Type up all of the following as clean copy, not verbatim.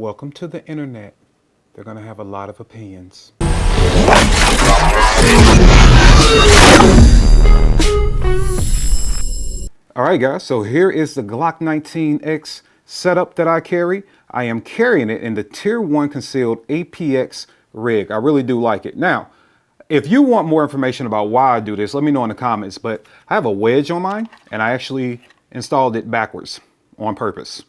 Welcome to the internet. They're going to have a lot of opinions. All right, guys, so here is the Glock 19X setup that I carry. I am carrying it in the Tier 1 concealed APX rig. I really do like it. Now, if you want more information about why I do this, let me know in the comments. But I have a wedge on mine, and I actually installed it backwards on purpose.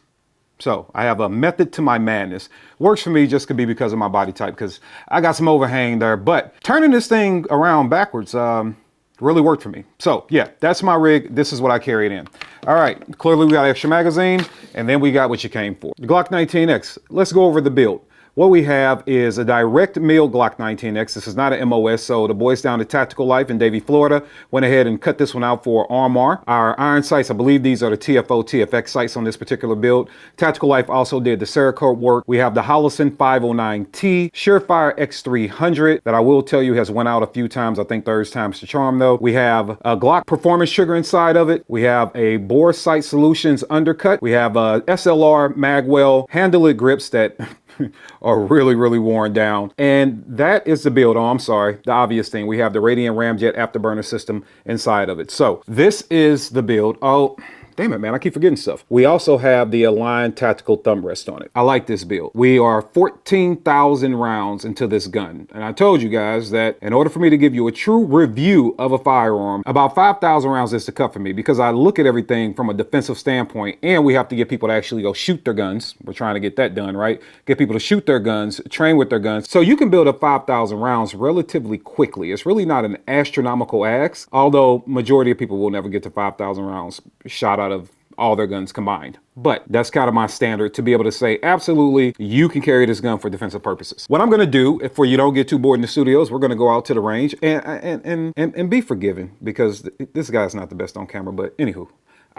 So I have a method to my madness. Works for me just could be because of my body type, because I got some overhang there. But turning this thing around backwards really worked for me. So yeah, that's my rig. This is what I carried in. All right, clearly we got extra magazine, and then we got what you came for. The Glock 19X. Let's go over the build. What we have is a direct mill Glock 19X. This is not an MOS, so the boys down at Tactical Life in Davie, Florida, went ahead and cut this one out for RMR. Our iron sights, I believe these are the TFO, TFX sights on this particular build. Tactical Life also did the Cerakote work. We have the Holosun 509T, Surefire X300 that I will tell you has went out a few times. I think third time's the charm though. We have a Glock performance trigger inside of it. We have a Bore Sight Solutions undercut. We have a SLR Magwell handle-it grips that are really worn down. And that is the build. Oh, I'm sorry. The obvious thing. We have the Radiant Ramjet afterburner system inside of it. So this is the build. Oh, damn it, man. I keep forgetting stuff. We also have the Align tactical thumb rest on it. I like this build. We are 14,000 rounds into this gun. And I told you guys that in order for me to give you a true review of a firearm, about 5,000 rounds is to cut for me, because I look at everything from a defensive standpoint, and we have to get people to actually go shoot their guns. We're trying to get that done, right? Get people to shoot their guns, train with their guns. So you can build up 5,000 rounds relatively quickly. It's really not an astronomical ask, although majority of people will never get to 5,000 rounds shot out of all their guns combined. But that's kind of my standard to be able to say, absolutely, you can carry this gun for defensive purposes. What I'm going to do, if you don't get too bored in the studios, we're going to go out to the range and be forgiven, because this guy's not the best on camera, but anywho.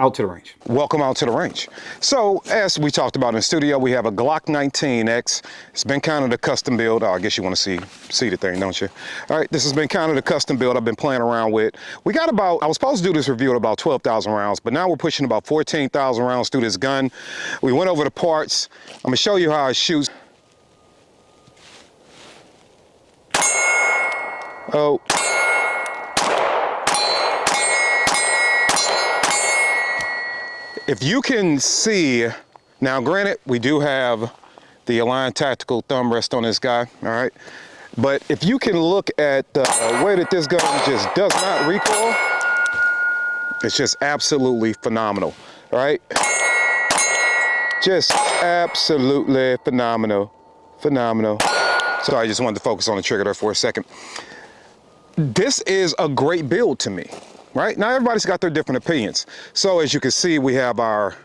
Out to the range. Welcome out to the range. So as we talked about in the studio, we have a Glock 19X. It's been kind of the custom build. Oh, I guess you want to see the thing, don't you? All right, this has been kind of the custom build I've been playing around with. We got about, I was supposed to do this review at about 12,000 rounds, but now we're pushing about 14,000 rounds through this gun. We went over the parts. I'm gonna show you how it shoots. Oh. If you can see, now granted, we do have the Align tactical thumb rest on this guy, all right? But if you can look at the way that this gun just does not recoil, it's just absolutely phenomenal, all right? Just absolutely phenomenal. So I just wanted to focus on the trigger there for a second. This is a great build to me. Right? Now everybody's got their different opinions. So as you can see, we have our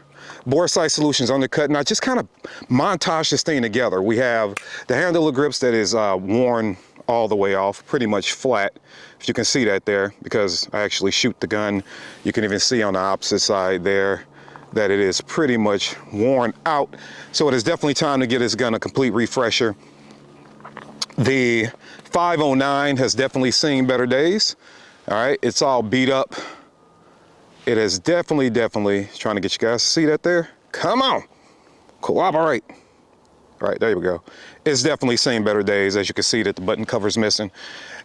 Bore Sight Solutions undercut, and I just kind of montage this thing together. We have the handle of grips that is worn all the way off, pretty much flat. If you can see that there, because I actually shoot the gun. You can even see on the opposite side there that it is pretty much worn out. So it is definitely time to give this gun a complete refresher. The 509 has definitely seen better days. All right, it's all beat up. It is definitely trying to get you guys to see that there. Come on, cooperate. All right, there we go. It's definitely seen better days. As you can see that the button cover's missing,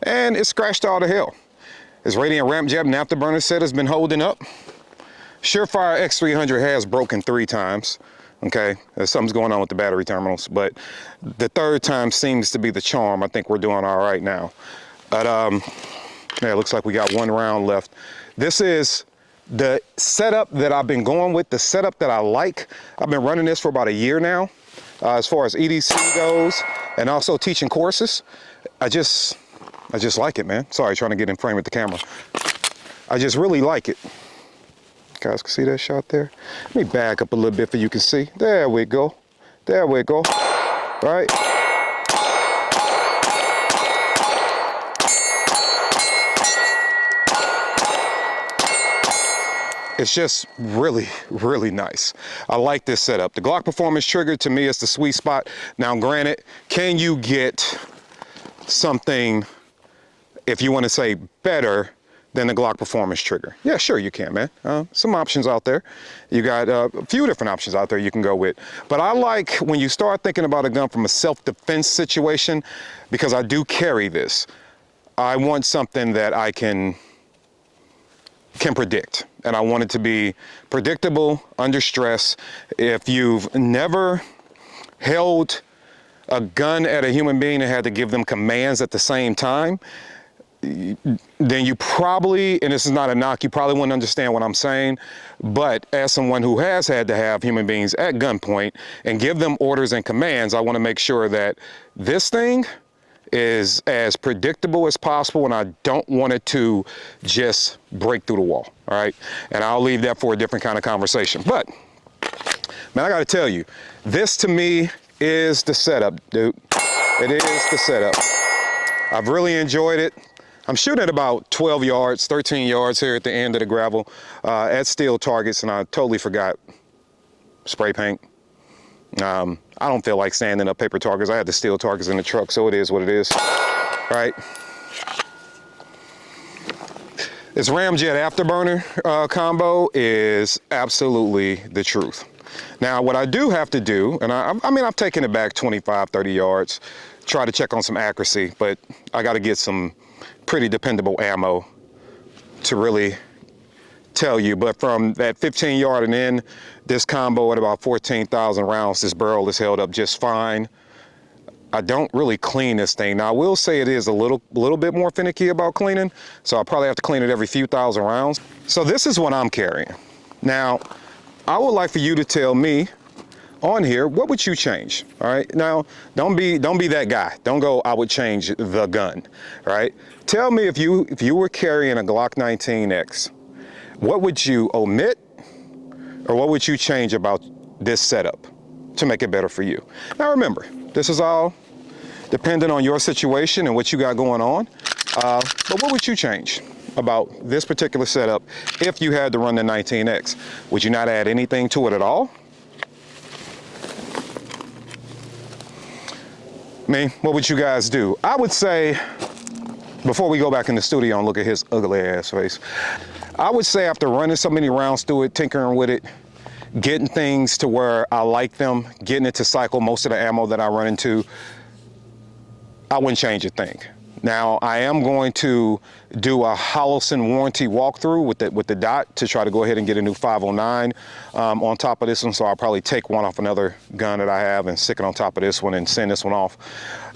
and it's scratched all to hell. This Radiant Ramjet and afterburner set has been holding up. Surefire X300 has broken 3 times. Okay, something's going on with the battery terminals, but the third time seems to be the charm. I think we're doing all right now. But yeah, it looks like we got 1 round left. This is the setup that I've been going with, the setup that I like. I've been running this for about a year now, as far as EDC goes, and also teaching courses. I just like it, man. Sorry, trying to get in frame with the camera. I just really like it. You guys can see that shot there? Let me back up a little bit so you can see. There we go. There we go. All right. It's just really nice. I like this setup. The Glock performance trigger to me is the sweet spot. Now granted, can you get something, if you want to say better than the Glock Performance trigger? Yeah, sure you can, man. Some options out there. You got a few different options out there you can go with. But I like when you start thinking about a gun from a self-defense situation, because I do carry this. I want something that I can predict, and I want it to be predictable under stress. If you've never held a gun at a human being and had to give them commands at the same time, then you probably, and this is not a knock, you probably wouldn't understand what I'm saying. But as someone who has had to have human beings at gunpoint and give them orders and commands, I want to make sure that this thing is as predictable as possible, and I don't want it to just break through the wall, all right? And I'll leave that for a different kind of conversation. But, man, I gotta tell you, this to me is the setup, dude. It is the setup. I've really enjoyed it. I'm shooting at about 12 yards, 13 yards here at the end of the gravel at steel targets, and I totally forgot spray paint. I don't feel like standing up paper targets. I had the steel targets in the truck, so it is what it is, right? This Ramjet afterburner combo is absolutely the truth. Now, what I do have to do, and I mean, I've taken it back 25, 30 yards, try to check on some accuracy, but I got to get some pretty dependable ammo to really tell you. But from that 15 yard and in, this combo at about 14,000 rounds, this barrel is held up just fine. I don't really clean this thing. Now, I will say it is a little bit more finicky about cleaning, so I'll probably have to clean it every few thousand rounds. So this is what I'm carrying. Now, I would like for you to tell me on here, what would you change? All right, now don't be that guy. Don't go, I would change the gun. All right, tell me if you were carrying a Glock 19X, what would you omit, or what would you change about this setup to make it better for you? Now remember, this is all dependent on your situation and what you got going on, but what would you change about this particular setup if you had to run the 19X? Would you not add anything to it at all? What would you guys do? I would say, before we go back in the studio and look at his ugly ass face, I would say after running so many rounds through it, tinkering with it, getting things to where I like them, getting it to cycle most of the ammo that I run into, I wouldn't change a thing. Now, I am going to do a Holosun warranty walkthrough with the dot to try to go ahead and get a new 509 on top of this one. So I'll probably take one off another gun that I have and stick it on top of this one and send this one off.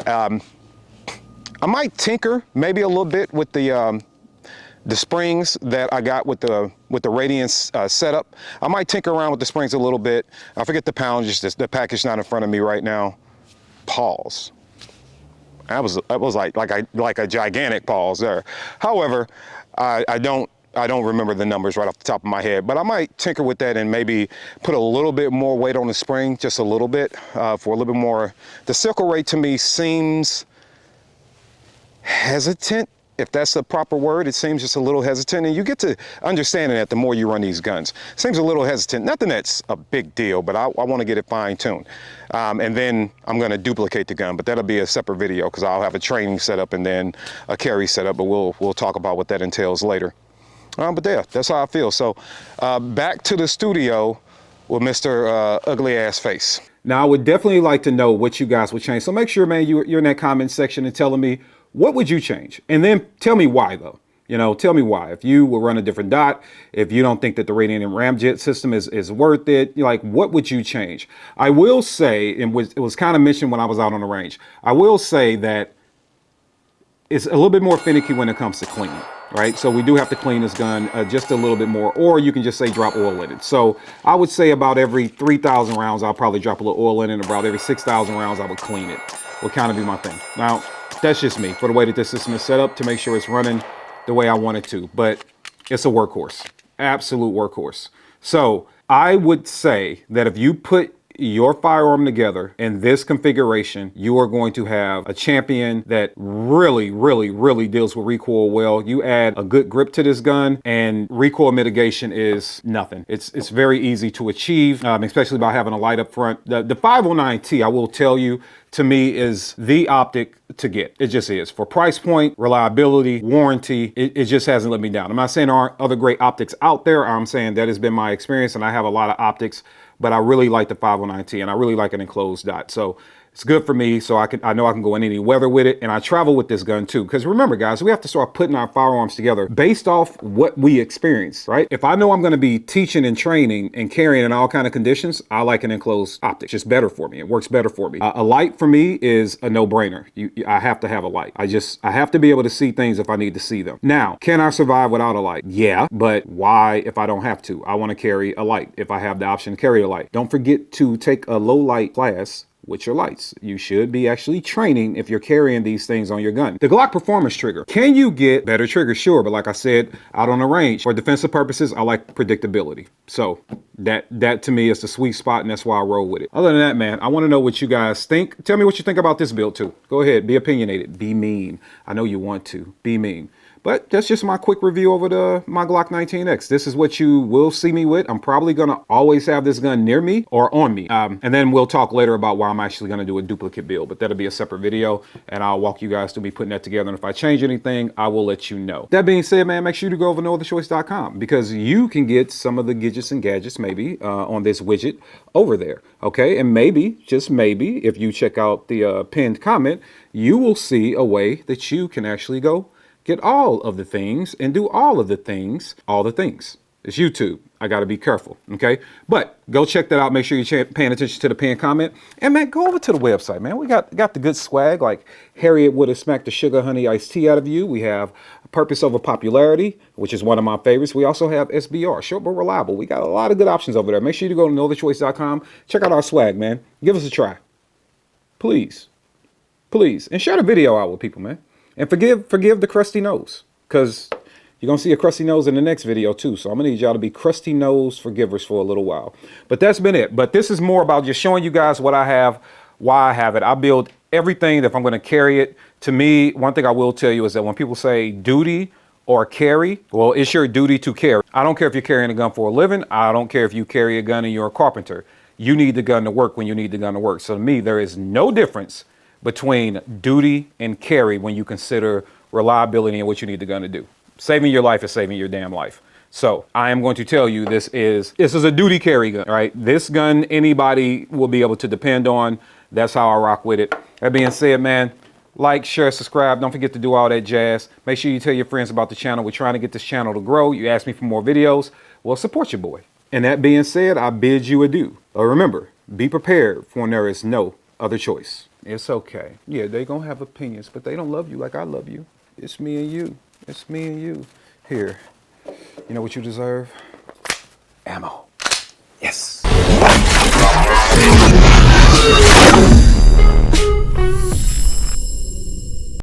I might tinker maybe a little bit with the springs that I got with the Radiance setup. I might tinker around with the springs a little bit. I forget the poundage, the package not in front of me right now. Pause. That was like a gigantic pause there. However, I don't remember the numbers right off the top of my head, but I might tinker with that and maybe put a little bit more weight on the spring, just a little bit, for a little bit more. The circle rate to me seems hesitant, if that's the proper word. It seems just a little hesitant, and you get to understanding that the more you run these guns. It seems a little hesitant. Nothing that's a big deal, but I want to get it fine-tuned. And then I'm going to duplicate the gun, but that'll be a separate video because I'll have a training setup and then a carry setup, but we'll talk about what that entails later. But yeah, that's how I feel. So back to the studio with Mr. Ugly Ass Face. Now, I would definitely like to know what you guys would change. So make sure, man, you're in that comment section and telling me, what would you change? And then tell me why, though. You know, tell me why. If you will run a different dot, if you don't think that the Radiant and Ramjet system is worth it, like, what would you change? I will say, and it was kind of mentioned when I was out on the range, I will say that it's a little bit more finicky when it comes to cleaning, right? So we do have to clean this gun just a little bit more, or you can just say drop oil in it. So I would say about every 3,000 rounds, I'll probably drop a little oil in it. About every 6,000 rounds, I would clean it. Would kind of be my thing. Now, that's just me for the way that this system is set up to make sure it's running the way I want it to. But it's a workhorse, absolute workhorse. So I would say that if you put your firearm together in this configuration, you are going to have a champion that really deals with recoil well. You add a good grip to this gun and recoil mitigation is nothing. It's very easy to achieve, especially by having a light up front. The 509T, I will tell you, to me is the optic to get. It just is. For price point, reliability, warranty, it just hasn't let me down. I'm not saying there aren't other great optics out there. I'm saying that has been my experience, and I have a lot of optics, but I really like the 509T and I really like an enclosed dot. So it's good for me, so I know I can go in any weather with it, and I travel with this gun too. Because remember, guys, we have to start putting our firearms together based off what we experience, right? If I know I'm going to be teaching and training and carrying in all kind of conditions, I like an enclosed optic. It's just better for me. It works better for me. A light for me is a no-brainer. I have to have a light. I have to be able to see things if I need to see them. Now, can I survive without a light? Yeah, but why if I don't have to? I want to carry a light if I have the option to carry a light. Don't forget to take a low light class with your lights. You should be actually training if you're carrying these things on your gun. The Glock performance trigger. Can you get better triggers? Sure, but like I said, out on the range, for defensive purposes, I like predictability. So that to me is the sweet spot, and that's why I roll with it. Other than that, man, I want to know what you guys think. Tell me what you think about this build too. Go ahead, be opinionated, be mean. I know you want to, be mean. But that's just my quick review over my Glock 19X. This is what you will see me with. I'm probably going to always have this gun near me or on me. And then we'll talk later about why I'm actually going to do a duplicate build. But that'll be a separate video, and I'll walk you guys through me putting that together. And if I change anything, I will let you know. That being said, man, make sure to go over to nootherchoice.com, because you can get some of the gadgets and gadgets maybe on this widget over there. Okay, and maybe, just maybe, if you check out the pinned comment, you will see a way that you can actually go get all of the things and do all of the things, all the things. It's YouTube. I got to be careful. Okay. But go check that out. Make sure you're paying attention to the pinned comment. And man, go over to the website, man. We got the good swag, like Harriet would have smacked the sugar honey iced tea out of you. We have purpose over popularity, which is one of my favorites. We also have SBR, short but reliable. We got a lot of good options over there. Make sure you go to nootherchoice.com. Check out our swag, man. Give us a try. Please. Please. And share the video out with people, man. And forgive the crusty nose, because you're going to see a crusty nose in the next video too. So I'm going to need y'all to be crusty nose forgivers for a little while. But that's been it. But this is more about just showing you guys what I have, why I have it. I build everything that if I'm going to carry it. To me, one thing I will tell you is that when people say duty or carry, well, it's your duty to carry. I don't care if you're carrying a gun for a living. I don't care if you carry a gun and you're a carpenter. You need the gun to work when you need the gun to work. So to me, there is no difference between duty and carry when you consider reliability and what you need the gun to do. Saving your life is saving your damn life. So I am going to tell you this is a duty carry gun, right? This gun anybody will be able to depend on. That's how I rock with it. That being said, man, like, share, subscribe. Don't forget to do all that jazz. Make sure you tell your friends about the channel. We're trying to get this channel to grow. You ask me for more videos. Well, support your boy. And that being said, I bid you adieu. Remember, be prepared for when there is no other choice. It's okay. Yeah, they gonna have opinions, but they don't love you like I love you. It's me and you. It's me and you. Here, you know what you deserve? Ammo. Yes.